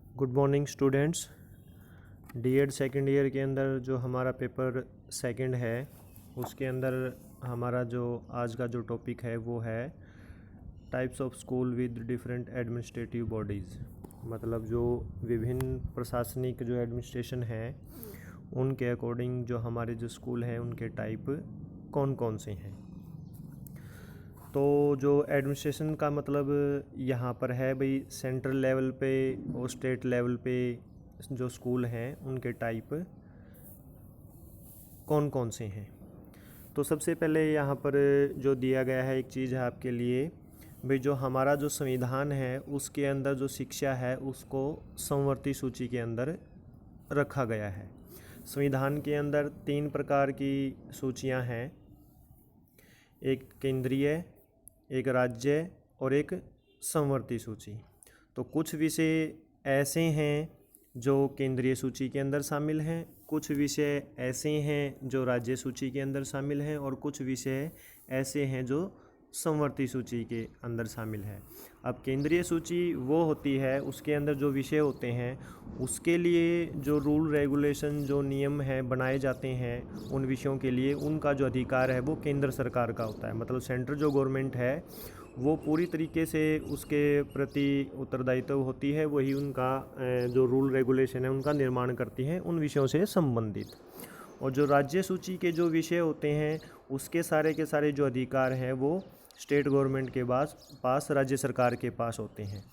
Good morning students. DEd second year के अंदर जो हमारा पेपर सेकंड है उसके अंदर हमारा जो आज का जो टॉपिक है वो है types of school with different administrative bodies. मतलब जो विभिन्न प्रशासनिक जो एडमिनिस्ट्रेशन है उनके अकॉर्डिंग जो हमारे जो स्कूल हैं उनके टाइप कौन कौन से हैं। तो जो एडमिनिस्ट्रेशन का मतलब यहाँ पर है भाई, सेंट्रल लेवल पे और स्टेट लेवल पे जो स्कूल हैं उनके टाइप कौन कौन से हैं। तो सबसे पहले यहाँ पर जो दिया गया है एक चीज़ है आपके लिए भाई, जो हमारा जो संविधान है उसके अंदर जो शिक्षा है उसको समवर्ती सूची के अंदर रखा गया है। संविधान के अंदर 3 प्रकार की सूचियाँ हैं, एक केंद्रीय, एक राज्य और एक समवर्ती सूची। तो कुछ विषय ऐसे हैं जो केंद्रीय सूची के अंदर शामिल हैं, कुछ विषय ऐसे हैं जो राज्य सूची के अंदर शामिल हैं और कुछ विषय ऐसे हैं जो समवर्ती सूची के अंदर शामिल है। अब केंद्रीय सूची वो होती है, उसके अंदर जो विषय होते हैं उसके लिए जो रूल रेगुलेशन जो नियम हैं बनाए जाते हैं उन विषयों के लिए उनका जो अधिकार है वो केंद्र सरकार का होता है। मतलब सेंट्रल जो गवर्नमेंट है वो पूरी तरीके से उसके प्रति उत्तरदायित्व होती है, वही उनका जो रूल रेगुलेशन है उनका निर्माण करती है उन विषयों से संबंधित। और जो राज्य सूची के जो विषय होते हैं उसके सारे के सारे जो अधिकार हैं वो स्टेट गवर्नमेंट के पास राज्य सरकार के पास होते हैं।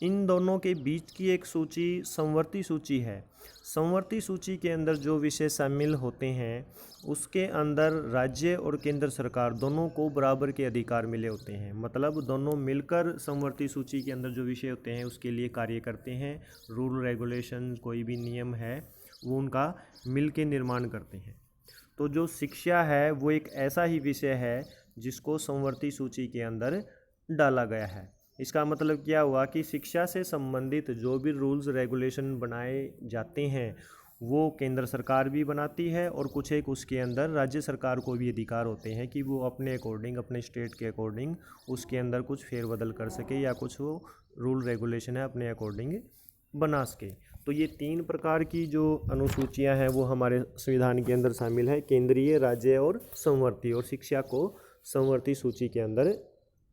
इन दोनों के बीच की एक सूची समवर्ती सूची है। समवर्ती सूची के अंदर जो विषय शामिल होते हैं उसके अंदर राज्य और केंद्र सरकार दोनों को बराबर के अधिकार मिले होते हैं। मतलब दोनों मिलकर समवर्ती सूची के अंदर जो विषय होते हैं उसके लिए कार्य करते हैं। रूल रेगुलेशन कोई भी नियम है वो उनका मिल के निर्माण करते हैं। तो जो शिक्षा है वो एक ऐसा ही विषय है जिसको समवर्ती सूची के अंदर डाला गया है। इसका मतलब क्या हुआ कि शिक्षा से संबंधित जो भी रूल्स रेगुलेशन बनाए जाते हैं वो केंद्र सरकार भी बनाती है और कुछ एक उसके अंदर राज्य सरकार को भी अधिकार होते हैं कि वो अपने अकॉर्डिंग, अपने स्टेट के अकॉर्डिंग उसके अंदर कुछ फेरबदल कर सके या कुछ वो रूल रेगुलेशन है अपने अकॉर्डिंग बना सके। तो ये 3 प्रकार की जो अनुसूचियां हैं वो हमारे संविधान के अंदर शामिल है, केंद्रीय, राज्य और समवर्ती, और शिक्षा को समवर्ती सूची के अंदर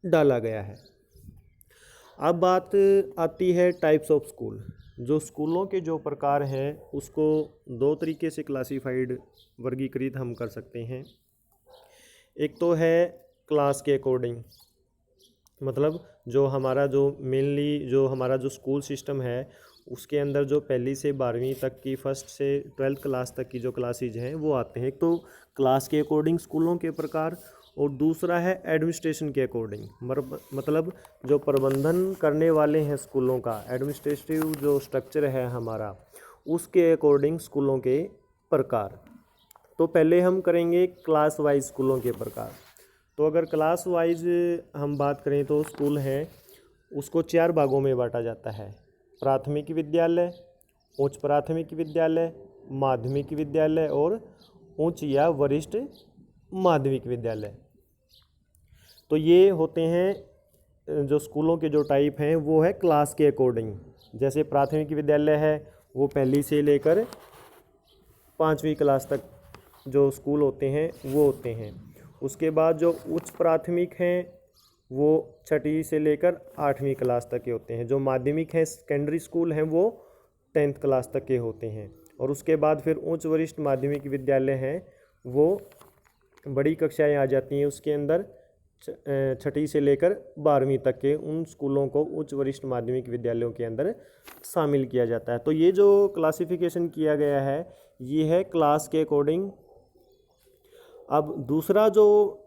डाला गया है। अब बात आती है टाइप्स ऑफ स्कूल। जो स्कूलों के जो प्रकार हैं उसको 2 तरीके से क्लासिफाइड वर्गीकृत हम कर सकते हैं। एक तो है क्लास के अकॉर्डिंग, मतलब जो हमारा जो मेनली जो हमारा जो स्कूल सिस्टम है उसके अंदर जो 1ली से 12वीं तक की, 1st से 12th क्लास तक की जो क्लासेज हैं वो आते हैं। एक तो क्लास के अकॉर्डिंग स्कूलों के प्रकार और दूसरा है एडमिनिस्ट्रेशन के अकॉर्डिंग, मतलब जो प्रबंधन करने वाले हैं स्कूलों का, एडमिनिस्ट्रेटिव जो स्ट्रक्चर है हमारा उसके अकॉर्डिंग स्कूलों के प्रकार। तो पहले हम करेंगे क्लास वाइज स्कूलों के प्रकार। तो अगर क्लास वाइज हम बात करें तो स्कूल हैं उसको 4 भागों में बांटा जाता है। प्राथमिक विद्यालय, उच्च प्राथमिक विद्यालय, माध्यमिक विद्यालय और उच्च या वरिष्ठ माध्यमिक विद्यालय। तो ये होते हैं जो स्कूलों के जो टाइप हैं वो है क्लास के अकॉर्डिंग। जैसे प्राथमिक विद्यालय है वो 1ली से लेकर 5वीं क्लास तक जो स्कूल होते हैं वो होते हैं। उसके बाद जो उच्च प्राथमिक हैं वो 6ठी से लेकर 8वीं क्लास तक के होते हैं। जो माध्यमिक हैं, सेकेंडरी स्कूल हैं, वो 10th क्लास तक के होते हैं। और उसके बाद फिर उच्च वरिष्ठ माध्यमिक विद्यालय हैं वो बड़ी कक्षाएं आ जाती हैं, उसके अंदर 6ठी से लेकर 12वीं तक के उन स्कूलों को उच्च वरिष्ठ माध्यमिक विद्यालयों के अंदर शामिल किया जाता है। तो ये जो क्लासिफिकेशन किया गया है ये है क्लास के अकॉर्डिंग। अब दूसरा जो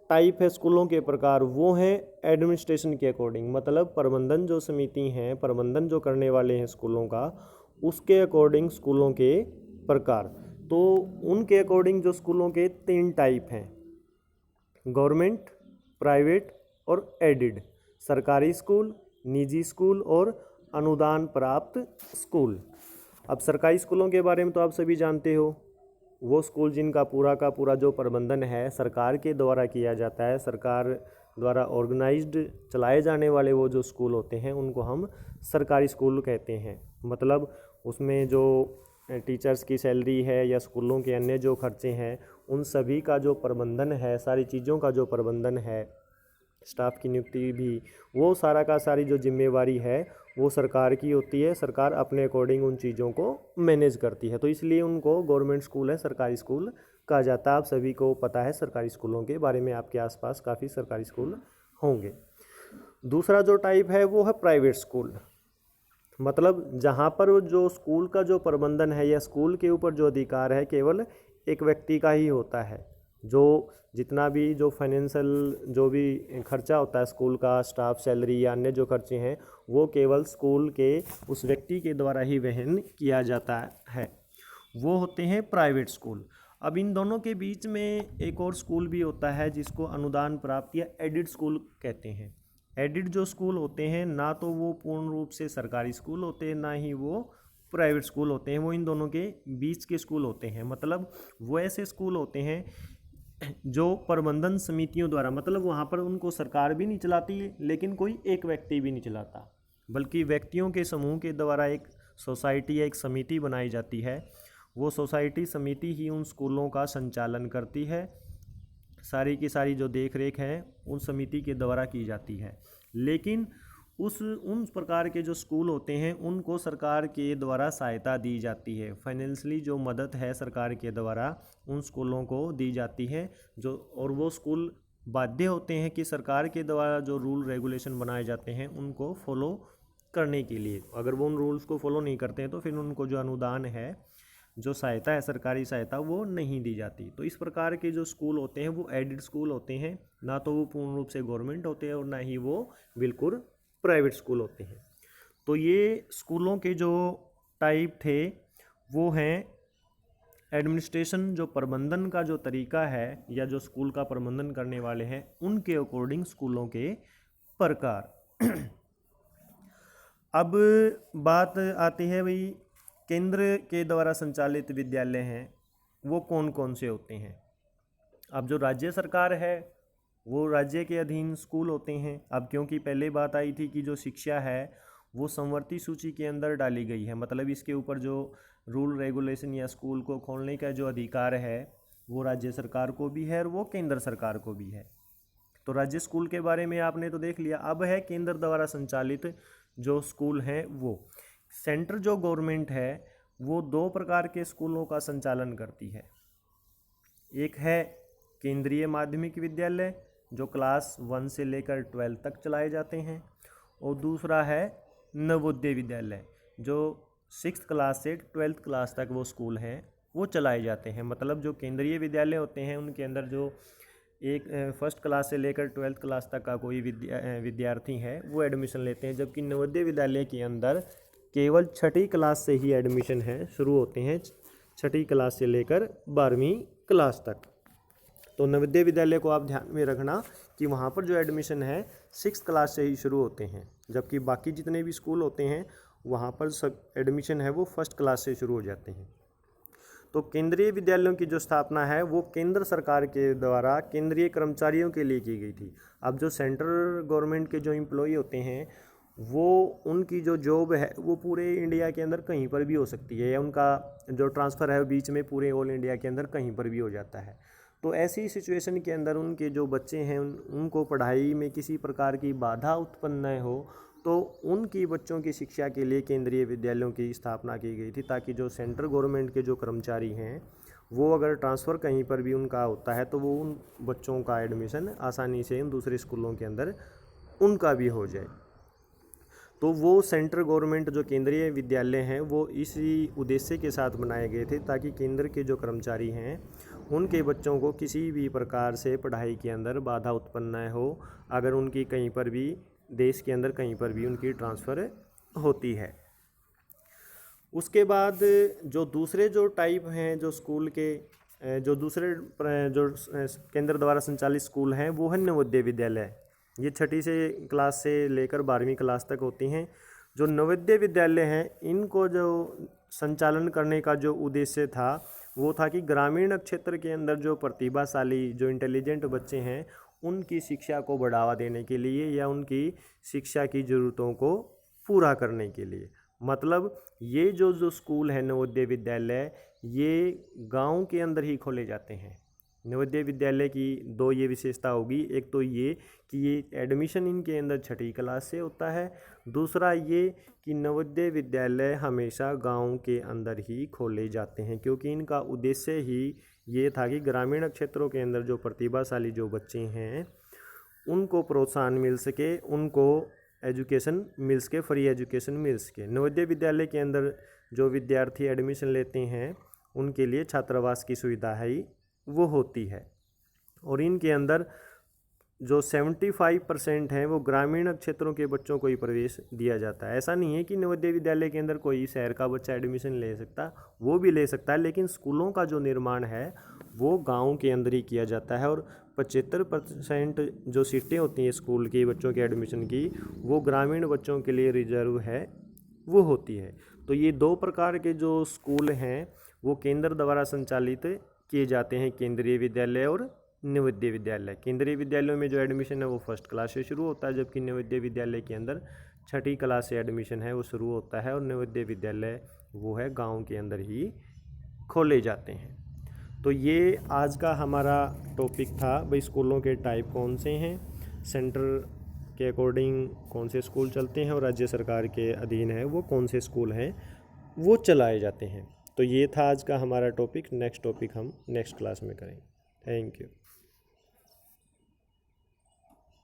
टाइप है स्कूलों के प्रकार वो है एडमिनिस्ट्रेशन के अकॉर्डिंग, मतलब प्रबंधन जो समिति हैं, प्रबंधन जो करने वाले हैं स्कूलों का, उसके अकॉर्डिंग स्कूलों के प्रकार। तो उनके अकॉर्डिंग जो स्कूलों के 3 टाइप हैं, गवर्नमेंट, प्राइवेट और एडिड। सरकारी स्कूल, निजी स्कूल और अनुदान प्राप्त स्कूल। अब सरकारी स्कूलों के बारे में तो आप सभी जानते हो, वो स्कूल जिनका पूरा का पूरा जो प्रबंधन है सरकार के द्वारा किया जाता है, सरकार द्वारा ऑर्गेनाइज्ड चलाए जाने वाले वो जो स्कूल होते हैं उनको हम सरकारी स्कूल कहते हैं। मतलब उसमें जो टीचर्स की सैलरी है या स्कूलों के अन्य जो खर्चे हैं उन सभी का जो प्रबंधन है, सारी चीज़ों का जो प्रबंधन है, स्टाफ की नियुक्ति भी, वो सारा का सारी जो जिम्मेवारी है वो सरकार की होती है। सरकार अपने अकॉर्डिंग उन चीज़ों को मैनेज करती है, तो इसलिए उनको गवर्नमेंट स्कूल है, सरकारी स्कूल कहा जाता है। आप सभी को पता है सरकारी स्कूलों के बारे में, आपके आसपास काफ़ी सरकारी स्कूल होंगे। दूसरा जो टाइप है वो है प्राइवेट स्कूल। मतलब जहाँ पर जो स्कूल का जो प्रबंधन है या स्कूल के ऊपर जो अधिकार है केवल एक व्यक्ति का ही होता है। जो जितना भी जो फाइनेंशियल जो भी खर्चा होता है स्कूल का, स्टाफ सैलरी या अन्य जो खर्चे हैं, वो केवल स्कूल के उस व्यक्ति के द्वारा ही वहन किया जाता है। वो होते हैं प्राइवेट स्कूल। अब इन दोनों के बीच में एक और स्कूल भी होता है जिसको अनुदान प्राप्त या एडिड स्कूल कहते हैं। एडिड जो स्कूल होते हैं ना तो वो पूर्ण रूप से सरकारी स्कूल होते हैं, ना ही वो प्राइवेट स्कूल होते हैं, वो इन दोनों के बीच के स्कूल होते हैं। मतलब वो ऐसे स्कूल होते हैं जो प्रबंधन समितियों द्वारा, मतलब वहाँ पर उनको सरकार भी नहीं चलाती लेकिन कोई एक व्यक्ति भी नहीं चलाता, बल्कि व्यक्तियों के समूह के द्वारा एक सोसाइटी या एक समिति बनाई जाती है। वो सोसाइटी समिति ही उन स्कूलों का संचालन करती है। सारी की सारी जो देख रेख है उन समिति के द्वारा की जाती है। लेकिन उन प्रकार के जो स्कूल होते हैं उनको सरकार के द्वारा सहायता दी जाती है। फाइनेंशियली जो मदद है सरकार के द्वारा उन स्कूलों को दी जाती है जो, और वो स्कूल बाध्य होते हैं कि सरकार के द्वारा जो रूल रेगुलेशन बनाए जाते हैं उनको फॉलो करने के लिए। अगर वो उन रूल्स को फॉलो नहीं करते हैं तो फिर उनको जो अनुदान है, जो सहायता है, सरकारी सहायता, वो नहीं दी जाती। तो इस प्रकार के जो स्कूल होते हैं वो एडिड स्कूल होते हैं, ना तो वो पूर्ण रूप से गवर्नमेंट होते हैं और ना ही वो बिल्कुल प्राइवेट स्कूल होते हैं। तो ये स्कूलों के जो टाइप थे वो हैं एडमिनिस्ट्रेशन, जो प्रबंधन का जो तरीका है या जो स्कूल का प्रबंधन करने वाले हैं उनके अकॉर्डिंग स्कूलों के प्रकार। अब बात आती है भाई केंद्र के द्वारा संचालित विद्यालय हैं वो कौन कौन से होते हैं। अब जो राज्य सरकार है वो राज्य के अधीन स्कूल होते हैं। अब क्योंकि पहले बात आई थी कि जो शिक्षा है वो संवर्ती सूची के अंदर डाली गई है, मतलब इसके ऊपर जो रूल रेगुलेशन या स्कूल को खोलने का जो अधिकार है वो राज्य सरकार को भी है और वो केंद्र सरकार को भी है। तो राज्य स्कूल के बारे में आपने तो देख लिया। अब है केंद्र द्वारा संचालित जो स्कूल हैं वो। सेंट्रल जो गवर्नमेंट है वो दो प्रकार के स्कूलों का संचालन करती है। एक है केंद्रीय माध्यमिक विद्यालय जो क्लास 1 से लेकर 12 तक चलाए जाते हैं, और दूसरा है नवोदय विद्यालय जो 6th क्लास से 12th क्लास तक वो स्कूल हैं वो चलाए जाते हैं। मतलब जो केंद्रीय विद्यालय होते हैं उनके अंदर जो एक 1st क्लास से लेकर 12th क्लास तक का कोई विद्यार्थी है वो एडमिशन लेते हैं, जबकि नवोदय विद्यालय के अंदर केवल 6ठी क्लास से ही एडमिशन है शुरू होते हैं, 6ठी क्लास से लेकर 12वीं क्लास तक। तो नवोदय विद्यालय को आप ध्यान में रखना कि वहाँ पर जो एडमिशन है 6th क्लास से ही शुरू होते हैं, जबकि बाकी जितने भी स्कूल होते हैं वहाँ पर सब एडमिशन है वो 1st क्लास से शुरू हो जाते हैं। तो केंद्रीय विद्यालयों की जो स्थापना है वो केंद्र सरकार के द्वारा केंद्रीय कर्मचारियों के लिए की गई थी। अब जो सेंट्रल गवर्नमेंट के जो एम्प्लॉई होते हैं वो उनकी जो जॉब है वो पूरे इंडिया के अंदर कहीं पर भी हो सकती है, या उनका जो ट्रांसफ़र है बीच में पूरे ऑल इंडिया के अंदर कहीं पर भी हो जाता है। तो ऐसी सिचुएशन के अंदर उनके जो बच्चे हैं उनको पढ़ाई में किसी प्रकार की बाधा उत्पन्न न हो, तो उनकी बच्चों की शिक्षा के लिए केंद्रीय विद्यालयों की स्थापना की गई थी, ताकि जो सेंट्रल गवर्नमेंट के जो कर्मचारी हैं वो अगर ट्रांसफ़र कहीं पर भी उनका होता है तो वो उन बच्चों का एडमिशन आसानी से इन दूसरे स्कूलों के अंदर उनका भी हो जाए। तो वो सेंट्रल गवर्नमेंट जो केंद्रीय विद्यालय हैं वो इसी उद्देश्य के साथ बनाए गए थे ताकि केंद्र के जो कर्मचारी हैं उनके बच्चों को किसी भी प्रकार से पढ़ाई के अंदर बाधा उत्पन्न न हो, अगर उनकी कहीं पर भी देश के अंदर कहीं पर भी उनकी ट्रांसफ़र होती है। उसके बाद जो दूसरे जो टाइप हैं जो स्कूल के जो दूसरे जो केंद्र द्वारा संचालित स्कूल हैं वो है नवोदय विद्यालय। ये 6ठी से क्लास से लेकर 12वीं क्लास तक होती हैं। जो नवोदय विद्यालय हैं इनको जो संचालन करने का जो उद्देश्य था वो था कि ग्रामीण क्षेत्र के अंदर जो प्रतिभाशाली जो इंटेलिजेंट बच्चे हैं उनकी शिक्षा को बढ़ावा देने के लिए या उनकी शिक्षा की ज़रूरतों को पूरा करने के लिए। मतलब ये जो स्कूल है नवोदय विद्यालय, ये गांव के अंदर ही खोले जाते हैं। नवोदय विद्यालय की दो ये विशेषता होगी, एक तो ये कि ये एडमिशन इनके अंदर छठी क्लास से होता है, दूसरा ये कि नवोदय विद्यालय हमेशा गांव के अंदर ही खोले जाते हैं, क्योंकि इनका उद्देश्य ही ये था कि ग्रामीण क्षेत्रों के अंदर जो प्रतिभाशाली जो बच्चे हैं उनको प्रोत्साहन मिल सके, उनको एजुकेशन मिल सके, फ्री एजुकेशन मिल सके। नवोदय विद्यालय के अंदर जो विद्यार्थी एडमिशन लेते हैं उनके लिए छात्रावास की सुविधा है वो होती है, और इनके अंदर जो 75% हैं वो ग्रामीण क्षेत्रों के बच्चों को ही प्रवेश दिया जाता है। ऐसा नहीं है कि नवोदय विद्यालय के अंदर कोई शहर का बच्चा एडमिशन ले सकता, वो भी ले सकता है, लेकिन स्कूलों का जो निर्माण है वो गांव के अंदर ही किया जाता है, और 75% जो सीटें होती हैं स्कूल के बच्चों के एडमिशन की वो ग्रामीण बच्चों के लिए रिजर्व है वो होती है। तो ये दो प्रकार के जो स्कूल हैं वो केंद्र द्वारा संचालित किए जाते हैं, केंद्रीय विद्यालय और नवोदय विद्यालय। केंद्रीय विद्यालयों में जो एडमिशन है वो फर्स्ट क्लास से शुरू होता है, जबकि नवोदय विद्यालय के अंदर छठी क्लास से एडमिशन है वो शुरू होता है, और नवोदय विद्यालय वो है गांव के अंदर ही खोले जाते हैं। तो ये आज का हमारा टॉपिक था भाई, स्कूलों के टाइप कौन से हैं, सेंटर के अकॉर्डिंग कौन से स्कूल चलते हैं, और राज्य सरकार के अधीन है वो कौन से स्कूल हैं वो चलाए जाते हैं। तो ये था आज का हमारा टॉपिक। नेक्स्ट टॉपिक हम नेक्स्ट क्लास में करेंगे। Thank you.